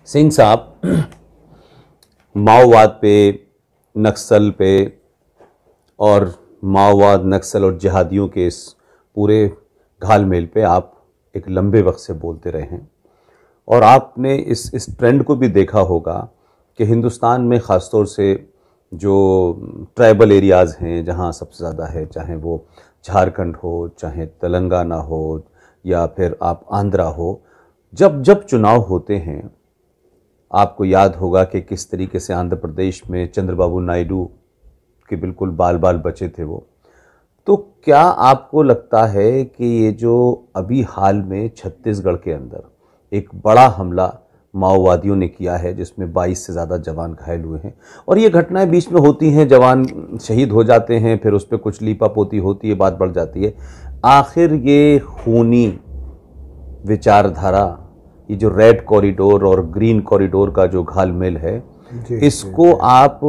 सिंह साहब, माओवाद पे, नक्सल पे और माओवाद, नक्सल और जिहादियों के इस पूरे घालमेल पे आप एक लंबे वक्त से बोलते रहे हैं और आपने इस ट्रेंड को भी देखा होगा कि हिंदुस्तान में ख़ासतौर से जो ट्राइबल एरियाज़ हैं जहाँ सबसे ज़्यादा है, चाहे वो झारखंड हो, चाहे तेलंगाना हो या फिर आप आंध्रा हो, जब जब चुनाव होते हैं आपको याद होगा कि किस तरीके से आंध्र प्रदेश में चंद्रबाबू नायडू के बिल्कुल बाल बाल बचे थे वो। तो क्या आपको लगता है कि ये जो अभी हाल में छत्तीसगढ़ के अंदर एक बड़ा हमला माओवादियों ने किया है जिसमें 22 से ज़्यादा जवान घायल हुए हैं और ये घटनाएं बीच में होती हैं, जवान शहीद हो जाते हैं, फिर उस पर कुछ लीपापोती होती है, बात बढ़ जाती है, आखिर ये खूनी विचारधारा, ये जो रेड कॉरिडोर और ग्रीन कॉरिडोर का जो घालमेल है, इसको आप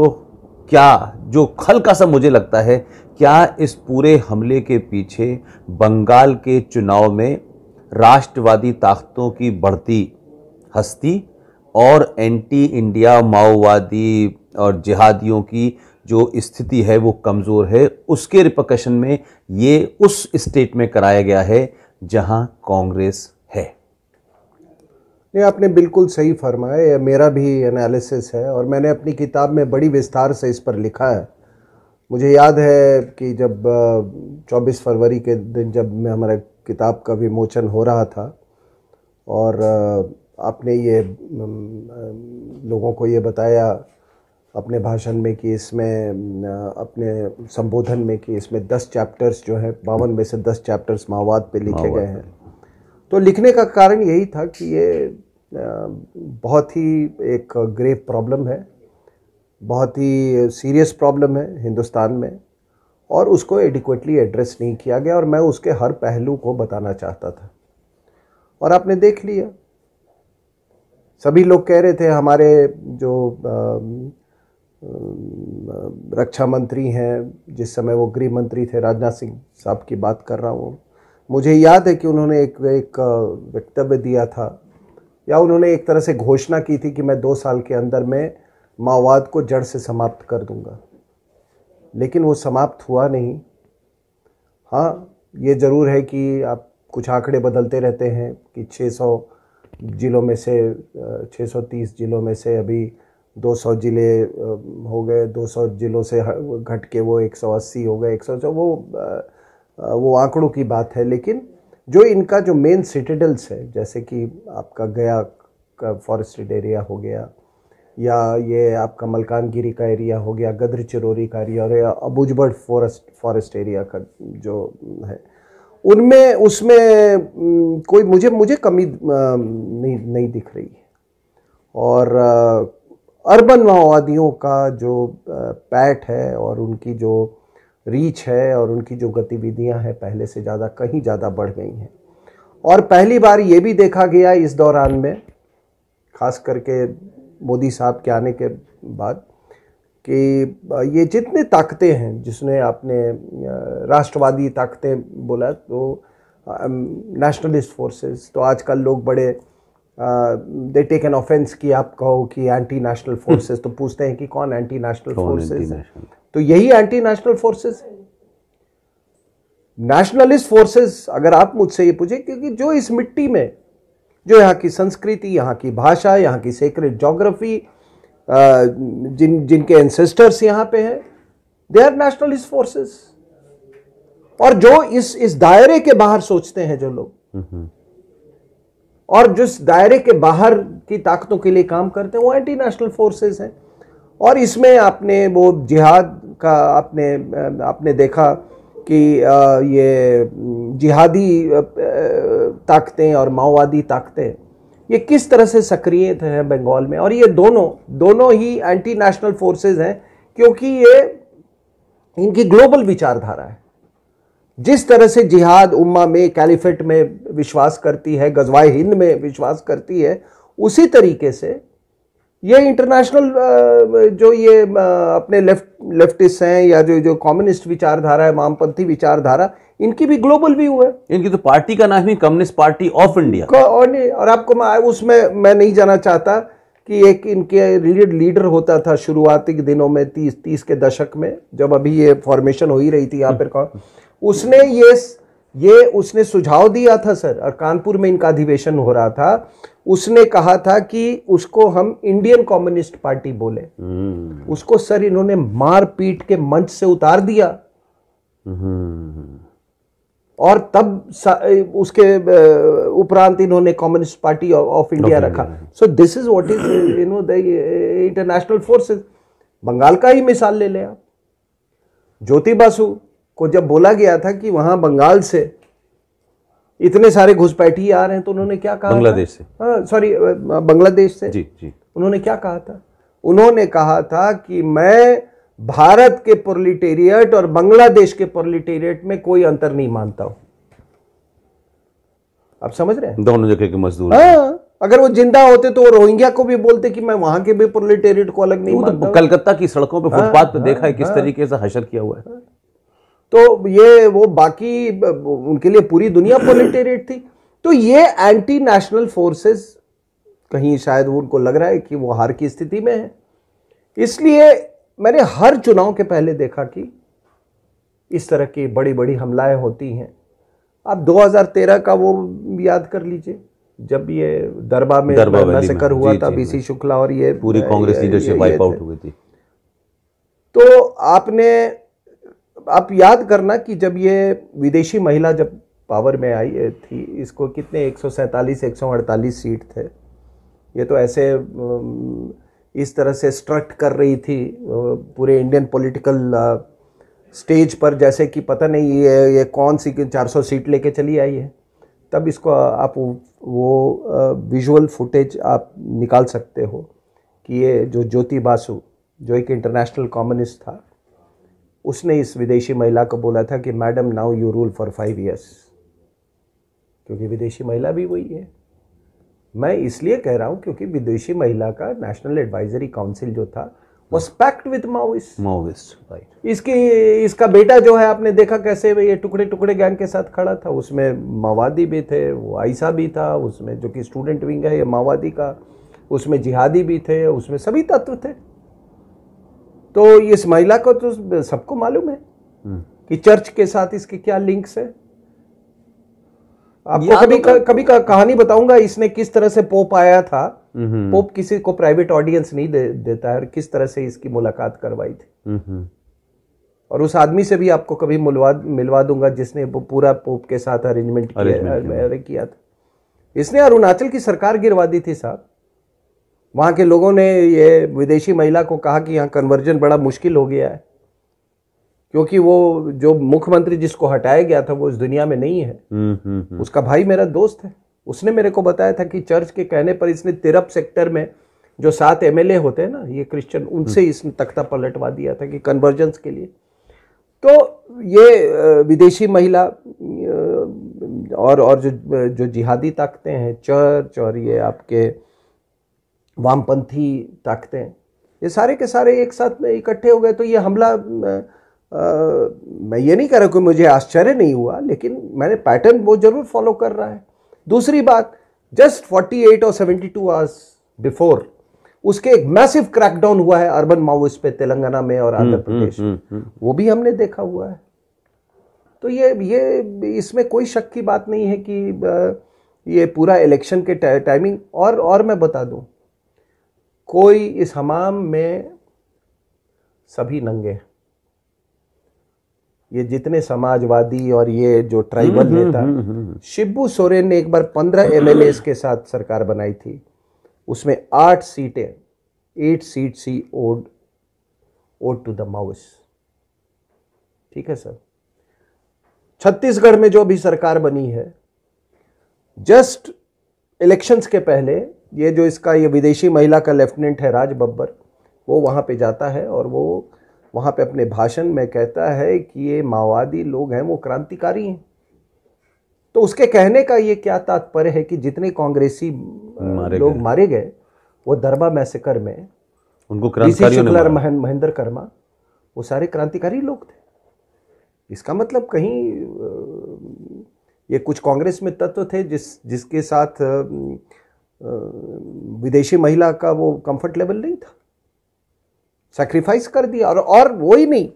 क्या, जो हल्का सा मुझे लगता है, क्या इस पूरे हमले के पीछे बंगाल के चुनाव में राष्ट्रवादी ताकतों की बढ़ती हस्ती और एंटी इंडिया माओवादी और जिहादियों की जो स्थिति है वो कमज़ोर है, उसके रिपरकशन में ये उस स्टेट में कराया गया है जहां कांग्रेस है? नहीं, आपने बिल्कुल सही फरमाया। मेरा भी एनालिसिस है और मैंने अपनी किताब में बड़ी विस्तार से इस पर लिखा है। मुझे याद है कि जब 24 फरवरी के दिन जब हमारा किताब का विमोचन हो रहा था और आपने ये लोगों को ये बताया अपने भाषण में कि इसमें, अपने संबोधन में, कि इसमें 10 चैप्टर्स जो है, 52 में से 10 चैप्टर्स माओवाद पे लिखे गए हैं। तो लिखने का कारण यही था कि ये बहुत ही एक ग्रेव प्रॉब्लम है, बहुत ही सीरियस प्रॉब्लम है हिंदुस्तान में, और उसको एडिक्वेटली एड्रेस नहीं किया गया और मैं उसके हर पहलू को बताना चाहता था। और आपने देख लिया, सभी लोग कह रहे थे, हमारे जो रक्षा मंत्री हैं, जिस समय वो गृह मंत्री थे, राजनाथ सिंह साहब की बात कर रहा हूँ, मुझे याद है कि उन्होंने एक वक्तव्य दिया था, या उन्होंने एक तरह से घोषणा की थी कि मैं 2 साल के अंदर में माओवाद को जड़ से समाप्त कर दूंगा, लेकिन वो समाप्त हुआ नहीं। हाँ, ये ज़रूर है कि आप कुछ आंकड़े बदलते रहते हैं कि 600 जिलों में से 630 जिलों में से अभी 200 जिले हो गए, 200 जिलों से घट के वो 180 हो गए, 100, वो आंकड़ों की बात है। लेकिन जो इनका जो मेन सिटाडेल्स है, जैसे कि आपका गया का फॉरेस्टेड एरिया हो गया, या ये आपका मलकानगिरी का एरिया हो गया, गद्र चिरौरी का एरिया हो गया, अबूझबड़ फॉरेस्ट एरिया का जो है, उनमें उसमें कोई मुझे कमी नहीं दिख रही है। और अर्बन माओवादियों का जो पैठ है और उनकी जो रीच है और उनकी जो गतिविधियां हैं पहले से कहीं ज़्यादा बढ़ गई हैं। और पहली बार ये भी देखा गया इस दौरान में, खास करके मोदी साहब के आने के बाद, कि ये जितने ताकतें हैं, जिसने आपने राष्ट्रवादी ताकतें बोला, तो नेशनलिस्ट फोर्सेस, तो आजकल लोग बड़े दे टेक एन ऑफेंस कि आप कहो कि एंटी नेशनल फोर्सेस, तो पूछते हैं कि कौन एंटी नेशनल फोर्सेस है? तो यही एंटी नेशनल फोर्सेस है, नेशनलिस्ट फोर्सेस। अगर आप मुझसे ये पूछे, क्योंकि जो इस मिट्टी में, जो यहाँ की संस्कृति, यहाँ की भाषा, यहाँ की सेक्रेट ज्योग्राफी, जिनके एंसेस्टर्स यहाँ पे हैं, दे आर नेशनलिस्ट फोर्सेस। और जो इस दायरे के बाहर सोचते हैं जो लोग, और जिस दायरे के बाहर की ताकतों के लिए काम करते हैं, वो एंटी नेशनल फोर्सेस हैं। और इसमें आपने वो जिहाद का आपने देखा कि ये जिहादी ताकतें और माओवादी ताकतें ये किस तरह से सक्रिय हैं बंगाल में। और ये दोनों ही एंटी नेशनल फोर्सेस हैं, क्योंकि ये इनकी ग्लोबल विचारधारा है। जिस तरह से जिहाद उम्मा में, कैलिफेट में विश्वास करती है, गजवाए हिंद में विश्वास करती है, उसी तरीके से ये इंटरनेशनल जो ये अपने लेफ्टिस्ट हैं, या जो कम्युनिस्ट विचारधारा है, वामपंथी विचारधारा, इनकी भी ग्लोबल व्यू है। इनकी तो पार्टी का नाम ही कम्युनिस्ट पार्टी ऑफ इंडिया। और आपको उसमें मैं नहीं जाना चाहता कि एक इनके लीडर होता था शुरुआती के दिनों में, 30 के दशक में, जब अभी ये फॉर्मेशन हो ही रही थी यहाँ पर, उसने ये उसने सुझाव दिया था सर, और कानपुर में इनका अधिवेशन हो रहा था। उसने कहा था कि उसको हम इंडियन कम्युनिस्ट पार्टी बोले। उसको सर इन्होंने मार पीट के मंच से उतार दिया, और तब उसके उपरांत इन्होंने कम्युनिस्ट पार्टी ऑफ इंडिया रखा। So this is what is the international forces. Bengal का ही मिसाल ले लें आप। ज्योति बासु को जब बोला गया था कि वहां बंगाल से इतने सारे घुसपैठी आ रहे हैं, तो उन्होंने क्या कहा? बांग्लादेश से, बांग्लादेश से जी जी। उन्होंने क्या कहा था? उन्होंने कहा था कि मैं भारत के प्रोलिटेरिएट और बांग्लादेश के प्रोलिटेरिएट में कोई अंतर नहीं मानता हूं। आप समझ रहे हैं? दोनों जगह के मजदूर। हाँ, अगर वो जिंदा होते तो वो रोहिंग्या को भी बोलते कि मैं वहां के भी प्रोलिटेरिएट को अलग नहीं मानता। कलकत्ता की सड़कों पे, फुटपाथ पे देखा है किस तरीके से हशर किया हुआ है। तो ये वो बाकी उनके लिए पूरी दुनिया प्रोलेटेरिएट थी। तो ये एंटी नेशनल फोर्सेस कहीं शायद उनको लग रहा है कि वो हार की स्थिति में है। इसलिए मैंने हर चुनाव के पहले देखा कि इस तरह की बड़ी बड़ी हमलाएं होती हैं। आप 2013 का वो याद कर लीजिए, जब ये दरबा में मैसेकर हुआ था, बीसी शुक्ला और ये पूरी कांग्रेस लीडरशिप वाइप आउट हुई थी। तो आप याद करना कि जब ये विदेशी महिला जब पावर में आई थी, इसको कितने 147 148 सीट थे। ये तो ऐसे इस तरह से स्ट्रट कर रही थी पूरे इंडियन पॉलिटिकल स्टेज पर, जैसे कि पता नहीं ये कौन सी 400 सीट लेके चली आई है। तब इसको आप वो विजुअल फुटेज आप निकाल सकते हो कि ये जो ज्योति बासु, जो एक इंटरनेशनल कम्युनिस्ट था, उसने इस विदेशी महिला को बोला था कि madam now you rule for 5 years, क्योंकि विदेशी महिला भी वही है। मैं इसलिए कह रहा हूं क्योंकि विदेशी महिला का नेशनल एडवाइजरी काउंसिल जो था वो पैक्ट विद माओइस्ट। राइट। इसका बेटा जो है, आपने देखा कैसे ये टुकड़े टुकड़े गैंग के साथ खड़ा था। उसमें माओवादी भी थे, वो आयशा भी था उसमें, जो कि स्टूडेंट विंग है ये माओवादी का। उसमें जिहादी भी थे, उसमें सभी तत्व थे। तो इस महिला को तो सबको मालूम है कि चर्च के साथ इसके क्या लिंक्स है। आपको कभी कहानी बताऊंगा, इसने किस तरह से पोप आया था। पोप किसी को प्राइवेट ऑडियंस नहीं देता है, और किस तरह से इसकी मुलाकात करवाई थी। और उस आदमी से भी आपको कभी मिलवा दूंगा जिसने पूरा पोप के साथ अरेंजमेंट किया था। इसने अरुणाचल की सरकार गिरवा दी थी साहब। वहां के लोगों ने ये विदेशी महिला को कहा कि यहाँ कन्वर्जन बड़ा मुश्किल हो गया है, क्योंकि वो जो मुख्यमंत्री जिसको हटाया गया था वो इस दुनिया में नहीं है। उसका भाई मेरा दोस्त है, उसने मेरे को बताया था कि चर्च के कहने पर इसने तिरप सेक्टर में जो 7 MLA होते हैं ना, ये क्रिश्चियन, उनसे इसने तख्ता पलटवा दिया था कि कन्वर्जेंस के लिए। तो ये विदेशी महिला और जो जिहादी ताकतें हैं, चर्च और ये आपके वामपंथी ताकतें, ये सारे के सारे एक साथ में इकट्ठे हो गए। तो ये हमला, मैं ये नहीं कह रहा कि मुझे आश्चर्य नहीं हुआ, लेकिन मैंने पैटर्न वो जरूर फॉलो कर रहा है। दूसरी बात, जस्ट 48 और 72 आवर्स बिफोर उसके एक मैसिव क्रैकडाउन हुआ है अर्बन माओइस्ट पे, तेलंगाना में और आंध्र प्रदेश, वो भी हमने देखा हुआ है। तो ये इसमें कोई शक की बात नहीं है कि ये पूरा इलेक्शन के टाइमिंग। और मैं बता दूं, कोई इस हमाम में सभी नंगे हैं। ये जितने समाजवादी और ये जो ट्राइबल नेता, शिबू सोरेन ने एक बार 15 MLAs के साथ सरकार बनाई थी, उसमें 8 सीट्स ही ओड टू द माओइस्ट। ठीक है सर। छत्तीसगढ़ में जो भी सरकार बनी है, जस्ट इलेक्शंस के पहले ये विदेशी महिला का लेफ्टिनेंट है राज बब्बर, वो वहां पे जाता है और वो वहां पे अपने भाषण में कहता है कि ये माओवादी लोग हैं, वो क्रांतिकारी हैं। तो उसके कहने का ये क्या तात्पर्य है कि जितने कांग्रेसी लोग मारे गए वो दरबा मैसेकर में, उनको क्रांतिकारियों ने मारा। महेंद्र कर्मा, वो सारे क्रांतिकारी लोग थे। इसका मतलब कहीं ये कुछ कांग्रेस में तत्व थे जिसके साथ विदेशी महिला का वो कंफर्ट लेवल नहीं था, सैक्रिफाइस कर दिया। और वो ही नहीं,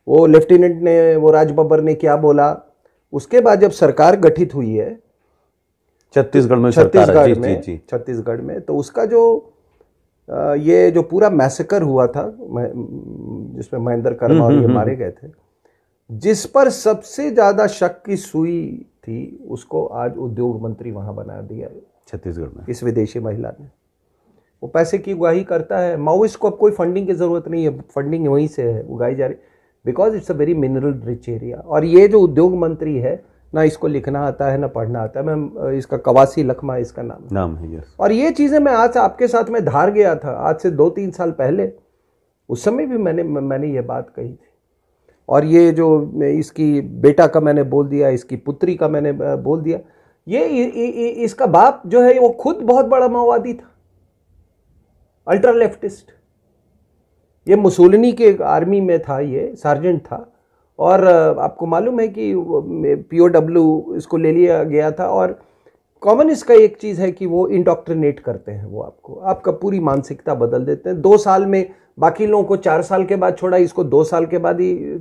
वो लेफ्टिनेंट ने, वो राज बब्बर ने क्या बोला, उसके बाद जब सरकार गठित हुई है छत्तीसगढ़ में, छत्तीसगढ़ में, तो उसका जो ये जो पूरा मैसेकर हुआ था जिसमें महेंद्र कर्मा और ये मारे गए थे, जिस पर सबसे ज्यादा शक की सुई थी, उसको आज उद्योग मंत्री वहां बना दिया है छत्तीसगढ़ में, इस विदेशी महिला ने। वो पैसे की उगाही करता है। माओइस्ट को अब कोई फंडिंग की जरूरत नहीं है, फंडिंग वहीं से है, उगाई जा रही, because it's a very mineral rich area. और ये जो उद्योग मंत्री है ना, इसको लिखना आता है ना पढ़ना आता है। मैं इसका कवासी लखमा इसका नाम है। यस। और ये चीजें मैं आज आपके साथ में धार गया था, आज से 2-3 साल पहले, उस समय भी मैंने ये बात कही थी। और ये जो इसकी बेटा का मैंने बोल दिया, इसकी पुत्री का मैंने बोल दिया, ये इसका बाप जो है वो खुद बहुत बड़ा माओवादी था, अल्ट्रा लेफ्टिस्ट। ये मुसोलिनी के आर्मी में था, ये सार्जेंट था। और आपको मालूम है कि POW इसको ले लिया गया था। और कम्युनिस्ट का एक चीज़ है कि वो इंडोक्ट्रिनेट करते हैं, वो आपका पूरी मानसिकता बदल देते हैं। 2 साल में, बाकी लोगों को 4 साल के बाद छोड़ा, इसको 2 साल के बाद ही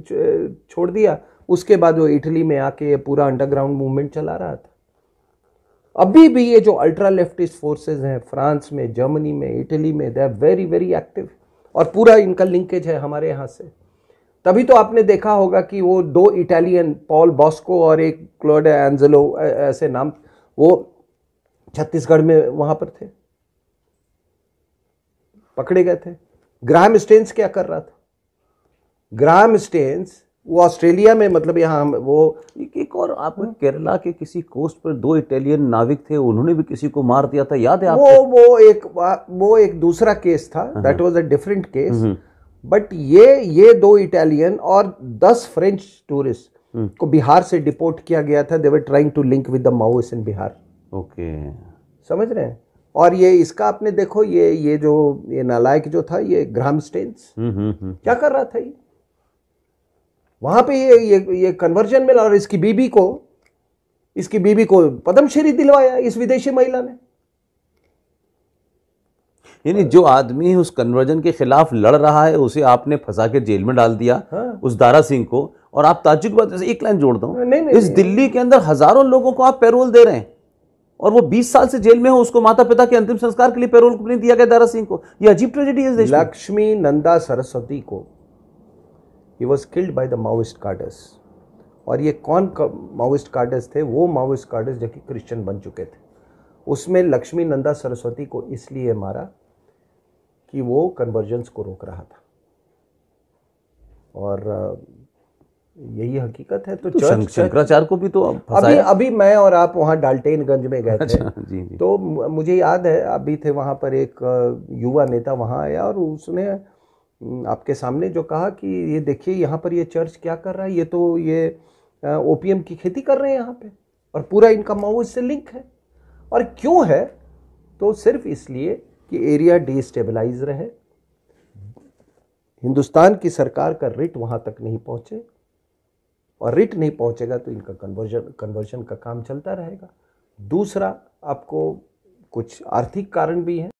छोड़ दिया। उसके बाद वो इटली में आके पूरा अंडरग्राउंड मूवमेंट चला रहा था। अभी भी ये जो अल्ट्रा लेफ्टिस्ट फोर्सेस हैं फ्रांस में, जर्मनी में, इटली में, they are very very active. और पूरा इनका लिंकेज है हमारे यहाँ से। तभी तो आपने देखा होगा कि वो 2 इटालियन, पॉल बॉस्को और एक क्लोड एंजेलो, ऐसे नाम, वो छत्तीसगढ़ में वहां पर थे, पकड़े गए थे। ग्राहम स्टेन्स क्या कर रहा था? ग्राहम स्टेन्स वो ऑस्ट्रेलिया में, मतलब यहाँ वो एक और आप केरला के किसी कोस्ट पर 2 इटालियन नाविक थे, उन्होंने भी किसी को मार दिया था, याद है आपको? वो एक दूसरा केस था, that was a different case. But ये 2 इटालियन और 10 फ्रेंच टूरिस्ट को बिहार से डिपोर्ट किया गया था। They were trying to link with the Maoist in Bihar. Okay, समझ रहे हैं? और ये इसका आपने देखो, ये जो ये नालायक जो था, ये ग्राहम स्टेन्स क्या कर रहा था? ये वहां पे ये कन्वर्जन मिला और इसकी बीबी को पद्मश्री दिलवाया इस विदेशी महिला ने। यानी जो आदमी उस कन्वर्जन के खिलाफ लड़ रहा है, उसे आपने फंसा के जेल में डाल दिया। हाँ। उस दारा सिंह को। और आप ताज्जुब की बात, जैसे एक लाइन जोड़ दूं, इस दिल्ली के अंदर हजारों लोगों को आप पैरोल दे रहे हैं और वो 20 साल से जेल में हो, उसको माता पिता के अंतिम संस्कार के लिए पैरोल नहीं दिया गया दारा सिंह को। ये अजीब ट्रेजेडी है इस देश में। लक्ष्मी नंदा सरस्वती को, he was killed by the Maoist cadres। और ये कौन माओइस्ट कार्डर्स थे? वो माओइस्ट कार्डर्स जो कि क्रिश्चियन बन चुके थे। उसमें लक्ष्मी नंदा सरस्वती को इसलिए मारा कि वो कन्वर्जन्स को रोक रहा था। और यही हकीकत है। तो शंकराचार्य को भी तो अभी मैं और आप वहाँ डाल्टेनगंज में गए थे। अच्छा, जी। तो मुझे याद है, अभी थे वहाँ पर एक युवा नेता वहाँ आया और उसने आपके सामने जो कहा कि ये देखिए यहाँ पर ये चर्च क्या कर रहा है, ये तो ये ओपीएम की खेती कर रहे हैं यहाँ पे, और पूरा इनका माओइस्ट से लिंक है। और क्यों है? तो सिर्फ इसलिए कि एरिया डिस्टेबलाइज रहे, हिंदुस्तान की सरकार का रिट वहाँ तक नहीं पहुँचे, और रिट नहीं पहुँचेगा तो इनका कन्वर्जन का काम चलता रहेगा। दूसरा, आपको कुछ आर्थिक कारण भी है।